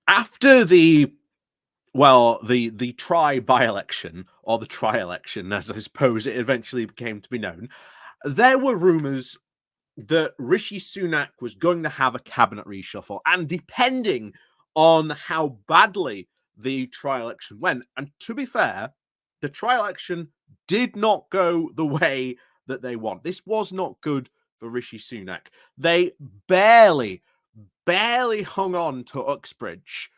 After the by-election, or the try-election, as I suppose it eventually came to be known, there were rumours that Rishi Sunak was going to have a cabinet reshuffle, and depending on how badly the try-election went, and to be fair, the try-election did not go the way that they want. This was not good for Rishi Sunak. They barely hung on to Uxbridge.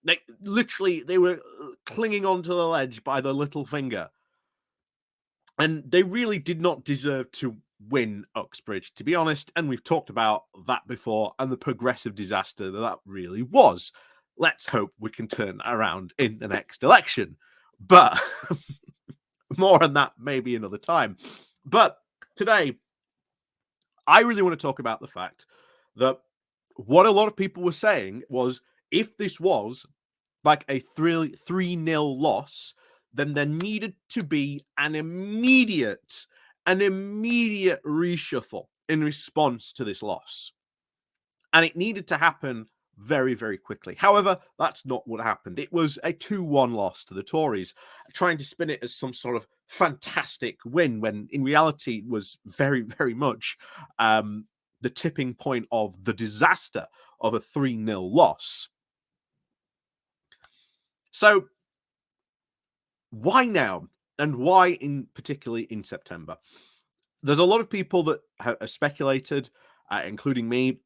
Like, literally, they were clinging onto the ledge by the little finger. And they really did not deserve to win Uxbridge, to be honest. And we've talked about that before and the progressive disaster that really was. Let's hope we can turn that around in the next election. But more on that maybe another time. But today, I really want to talk about the fact that what a lot of people were saying was, if this was like a 3-0 loss, then there needed to be an immediate reshuffle in response to this loss. And it needed to happen very, very quickly. However, that's not what happened. It was a 2-1 loss to the Tories, trying to spin it as some sort of fantastic win, when in reality it was very, very much the tipping point of the disaster of a 3-0 loss. So why now? And why particularly in September? There's a lot of people that have speculated, including me,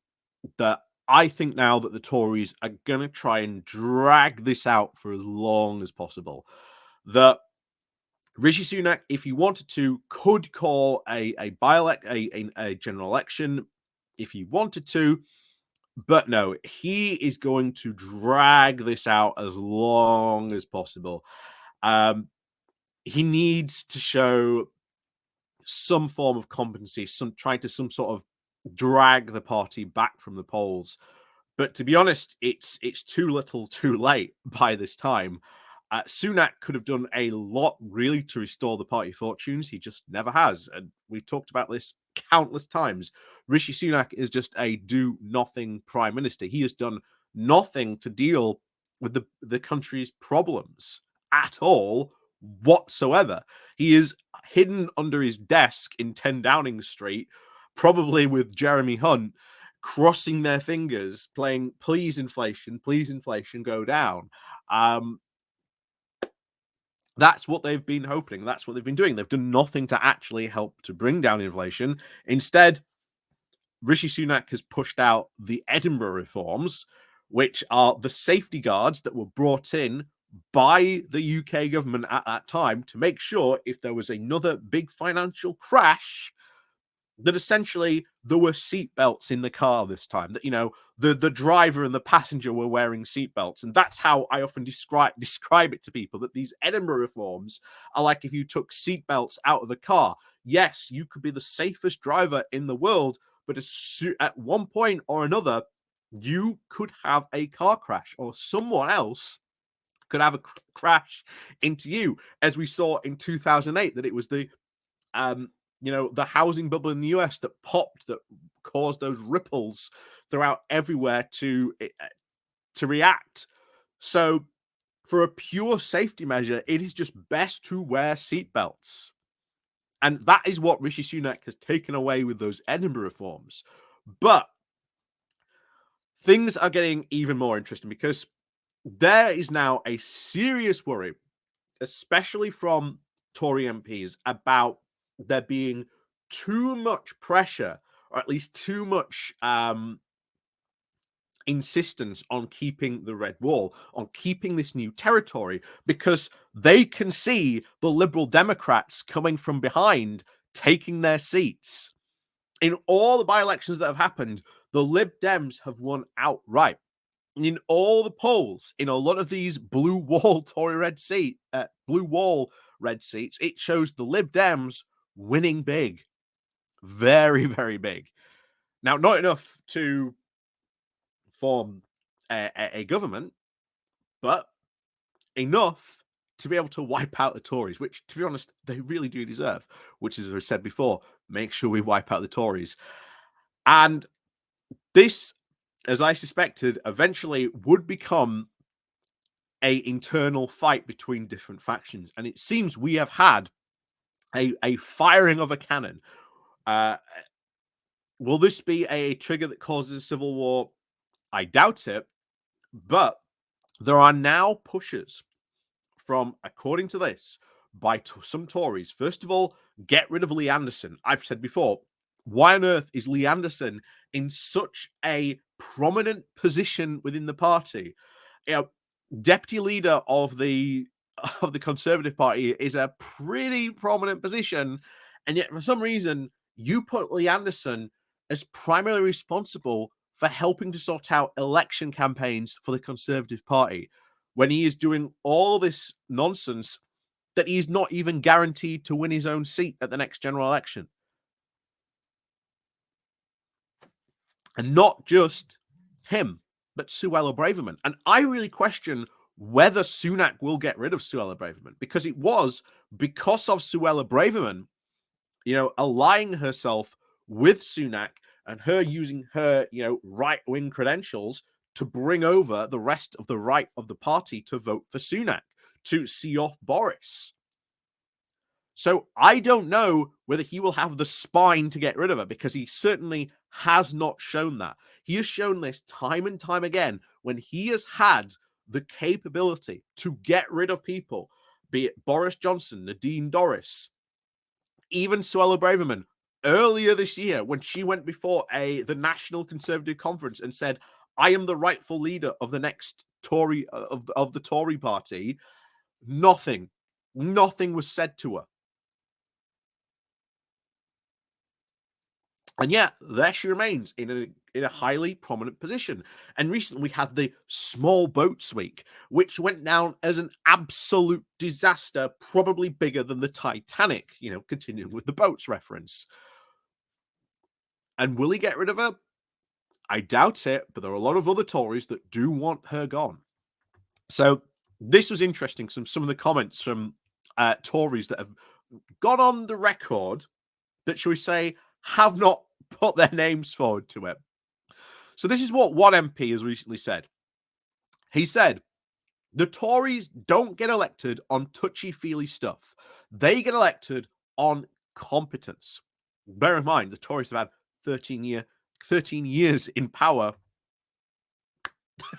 that I think now that the Tories are going to try and drag this out for as long as possible. That Rishi Sunak, if he wanted to, could call a general election if he wanted to. But no, he is going to drag this out as long as possible. He needs to show some form of competency, some sort of drag the party back from the polls. But to be honest, it's too little, too late by this time. Sunak could have done a lot, really, to restore the party fortunes. He just never has, and we've talked about this countless times. Rishi Sunak is just a do-nothing prime minister. He has done nothing to deal with the country's problems at all whatsoever. He is hidden under his desk in 10 Downing Street, probably with Jeremy Hunt, crossing their fingers, playing please inflation, go down. That's what they've been hoping. That's what they've been doing. They've done nothing to actually help to bring down inflation. Instead, Rishi Sunak has pushed out the Edinburgh reforms, which are the safety guards that were brought in by the UK government at that time to make sure if there was another big financial crash, that essentially there were seatbelts in the car this time, that, you know, the driver and the passenger were wearing seatbelts. And that's how I often describe it to people, that these Edinburgh reforms are like if you took seatbelts out of the car. Yes, you could be the safest driver in the world, but at one point or another, you could have a car crash, or someone else could have a crash into you, as we saw in 2008, that it was the the housing bubble in the US that popped, that caused those ripples throughout everywhere to react. So for a pure safety measure, it is just best to wear seatbelts. And that is what Rishi Sunak has taken away with those Edinburgh reforms. But things are getting even more interesting, because there is now a serious worry, especially from Tory MPs, about there being too much pressure, or at least too much insistence on keeping the red wall, on keeping this new territory, because they can see the Liberal Democrats coming from behind, taking their seats. In all the by-elections that have happened, the Lib Dems have won outright. And in all the polls, in a lot of these blue wall red seats, it shows the Lib Dems winning big. Very, very big. Now, not enough to form a government, but enough to be able to wipe out the Tories, which, to be honest, they really do deserve, which, as I said before, make sure we wipe out the Tories. And this as I suspected, eventually would become a internal fight between different factions. And it seems we have had a firing of a cannon. Will this be a trigger that causes a civil war? I doubt it. But there are now pushes from, according to this, by some Tories. First of all, get rid of Lee Anderson. I've said before, why on earth is Lee Anderson in such a prominent position within the party? You know, deputy leader of the Conservative Party is a pretty prominent position, and yet for some reason you put Lee Anderson as primarily responsible for helping to sort out election campaigns for the Conservative Party when he is doing all this nonsense that he's not even guaranteed to win his own seat at the next general election. And not just him, but Suella Braverman. And I really question whether Sunak will get rid of Suella Braverman, because it was because of Suella Braverman, allying herself with Sunak and her using her, right-wing credentials to bring over the rest of the right of the party to vote for Sunak, to see off Boris. So I don't know whether he will have the spine to get rid of her, because he certainly has not shown that. He has shown this time and time again when he has had the capability to get rid of people, be it Boris Johnson, Nadine Dorries, even Suella Braverman. Earlier this year, when she went before the National Conservative Conference and said, I am the rightful leader of the next Tory, of the Tory party, nothing was said to her. And yet, there she remains in a highly prominent position. And recently we had the small boats week, which went down as an absolute disaster, probably bigger than the Titanic, continuing with the boats reference. And will he get rid of her? I doubt it, but there are a lot of other Tories that do want her gone. So this was interesting. Some of the comments from Tories that have gone on the record that, shall we say, have not put their names forward to it. So this is what one MP has recently said. He said, the Tories don't get elected on touchy-feely stuff. They get elected on competence. Bear in mind, the Tories have had 13 years in power.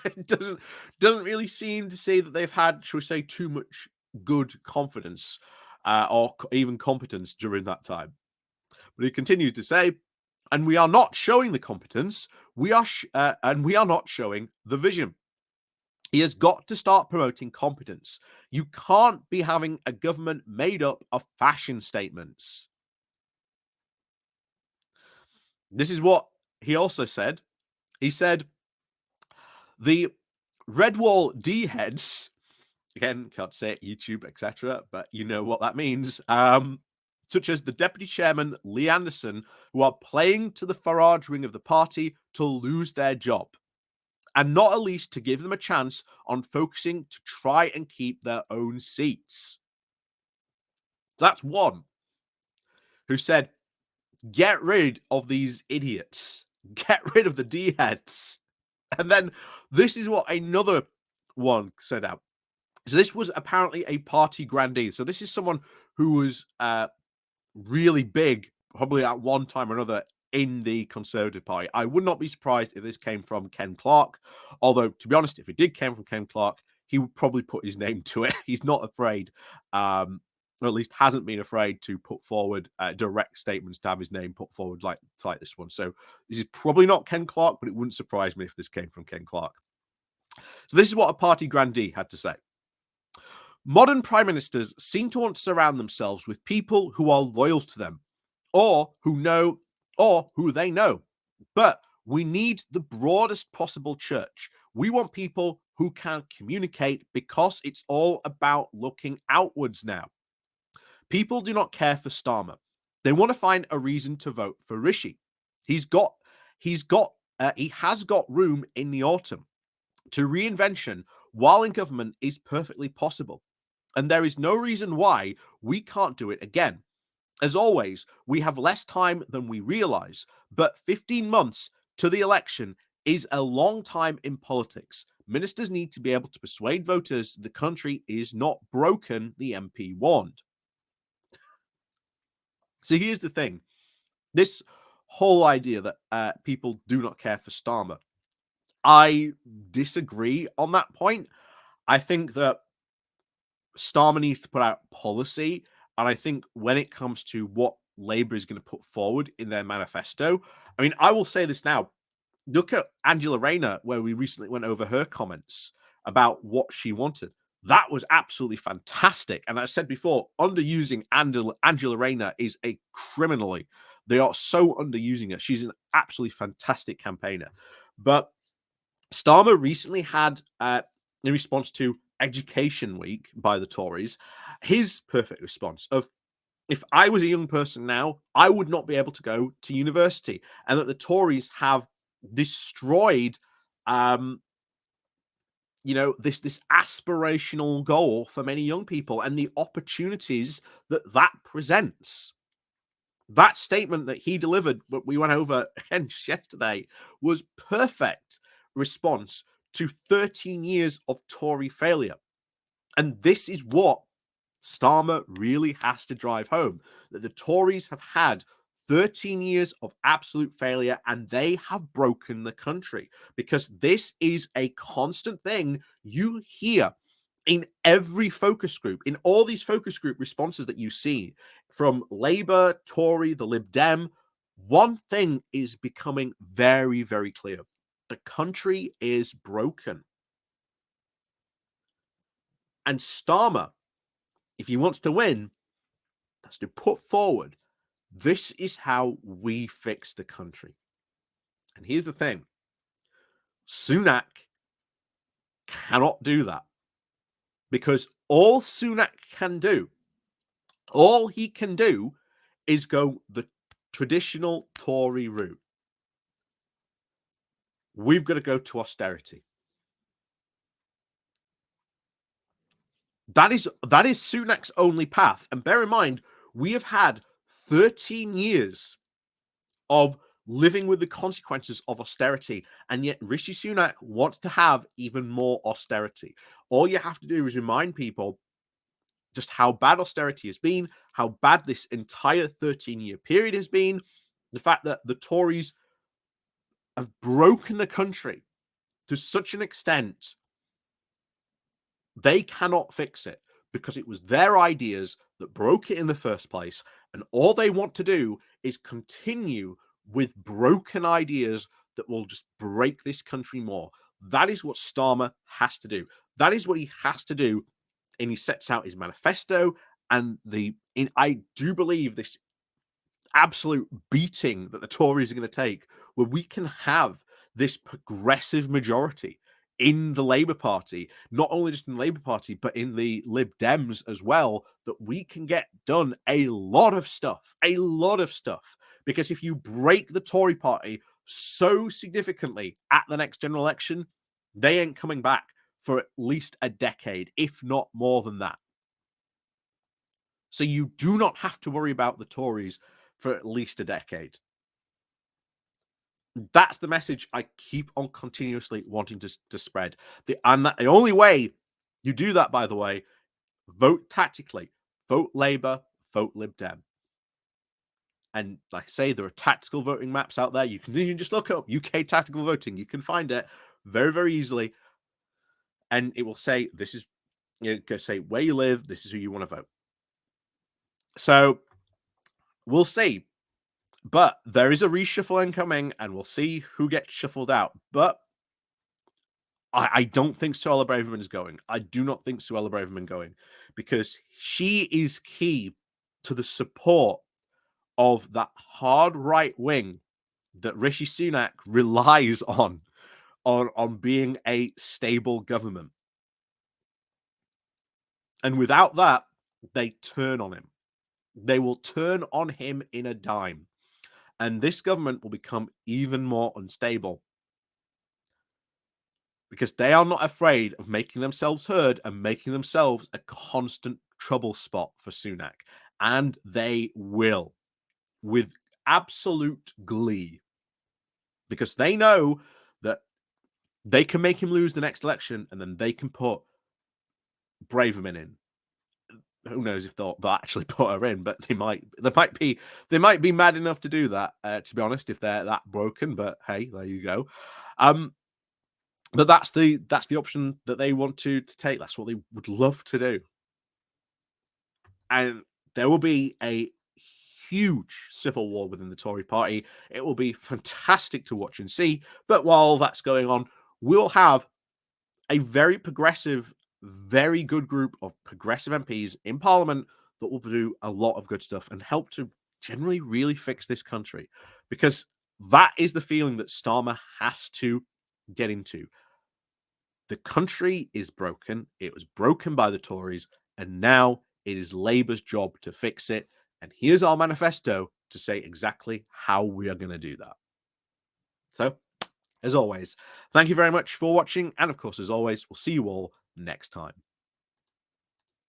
It doesn't really seem to say that they've had, shall we say, too much good confidence or even competence during that time. But he continued to say, and we are not showing the competence, and we are not showing the vision. He has got to start promoting competence. You can't be having a government made up of fashion statements. This is what he also said. He said, the Redwall Dheads, again, can't say it, YouTube, etc., but you know what that means, such as the Deputy Chairman, Lee Anderson, who are playing to the Farage wing of the party to lose their job, and not at least to give them a chance on focusing to try and keep their own seats. That's one who said, get rid of these idiots. Get rid of the D-heads. And then this is what another one said out. So this was apparently a party grandee. So this is someone who was really big, probably at one time or another, in the Conservative Party. I would not be surprised if this came from Ken Clarke. Although, to be honest, if it did come from Ken Clarke, he would probably put his name to it. He's not afraid, or at least hasn't been afraid to put forward direct statements to have his name put forward like this one. So this is probably not Ken Clarke, but it wouldn't surprise me if this came from Ken Clarke. So this is what a party grandee had to say. Modern prime ministers seem to want to surround themselves with people who are loyal to them, or who they know. But we need the broadest possible church. We want people who can communicate, because it's all about looking outwards now. People do not care for Starmer. They want to find a reason to vote for Rishi. He has got room in the autumn. To reinvention while in government is perfectly possible. And there is no reason why we can't do it again. As always, we have less time than we realize, but 15 months to the election is a long time in politics. Ministers need to be able to persuade voters the country is not broken, the MP warned. So here's the thing. This whole idea that people do not care for Starmer, I disagree on that point. I think that Starmer needs to put out policy, and I think when it comes to what Labour is going to put forward in their manifesto, I mean, I will say this now. Look at Angela Rayner, where we recently went over her comments about what she wanted. That was absolutely fantastic. And I said before, underusing Angela Rayner is a criminally. They are so underusing her. She's an absolutely fantastic campaigner. But Starmer recently had, in response to Education Week by the Tories, his perfect response of, if I was a young person now, I would not be able to go to university, and that the Tories have destroyed, this aspirational goal for many young people and the opportunities that presents. That statement that he delivered, what we went over again just yesterday, was perfect response to 13 years of Tory failure. And this is what Starmer really has to drive home, that the Tories have had 13 years of absolute failure and they have broken the country, because this is a constant thing you hear in every focus group, in all these focus group responses that you see from Labour, Tory, the Lib Dem. One thing is becoming very, very clear. The country is broken. And Starmer, if he wants to win, that's to put forward, this is how we fix the country. And here's the thing. Sunak cannot do that, because all Sunak can do, all he can do is go the traditional Tory route. We've got to go to austerity. That is Sunak's only path. And bear in mind, we have had 13 years of living with the consequences of austerity, and yet Rishi Sunak wants to have even more austerity. All you have to do is remind people just how bad austerity has been, how bad this entire 13-year period has been, the fact that the Tories have broken the country to such an extent they cannot fix it, because it was their ideas that broke it in the first place, and all they want to do is continue with broken ideas that will just break this country more. That is what Starmer has to do. That is what he has to do, and he sets out his manifesto. And I do believe this absolute beating that the Tories are going to take, where we can have this progressive majority in the Labour Party, not only just in the Labour Party, but in the Lib Dems as well, that we can get done a lot of stuff. Because if you break the Tory party so significantly at the next general election, they ain't coming back for at least a decade, if not more than that. So you do not have to worry about the Tories for at least a decade. That's the message I keep on continuously wanting to spread. The only way you do that, by the way, vote tactically, vote Labour, vote Lib Dem. And like I say, there are tactical voting maps out there. You can just look up UK tactical voting. You can find it very, very easily. And it will say, this is, go say where you live, this is who you want to vote. So we'll see. But there is a reshuffle incoming, and we'll see who gets shuffled out. But I don't think Suella Braverman is going. I do not think Suella Braverman going, because she is key to the support of that hard right wing that Rishi Sunak relies on being a stable government. And without that, they turn on him. They will turn on him in a dime. And this government will become even more unstable, because they are not afraid of making themselves heard and making themselves a constant trouble spot for Sunak. And they will, with absolute glee, because they know that they can make him lose the next election, and then they can put Braverman in. Who knows if they'll actually put her in, but they might. They might be mad enough to do that. To be honest, if they're that broken. But hey, there you go. But that's the option that they want to take. That's what they would love to do, and there will be a huge civil war within the Tory party. It will be fantastic to watch and see. But while that's going on, we'll have a very progressive, very good group of progressive MPs in Parliament that will do a lot of good stuff and help to generally really fix this country. Because that is the feeling that Starmer has to get into. The country is broken. It was broken by the Tories, and now it is Labour's job to fix it. And here's our manifesto to say exactly how we are going to do that. So, as always, thank you very much for watching. And of course, as always, we'll see you all next time.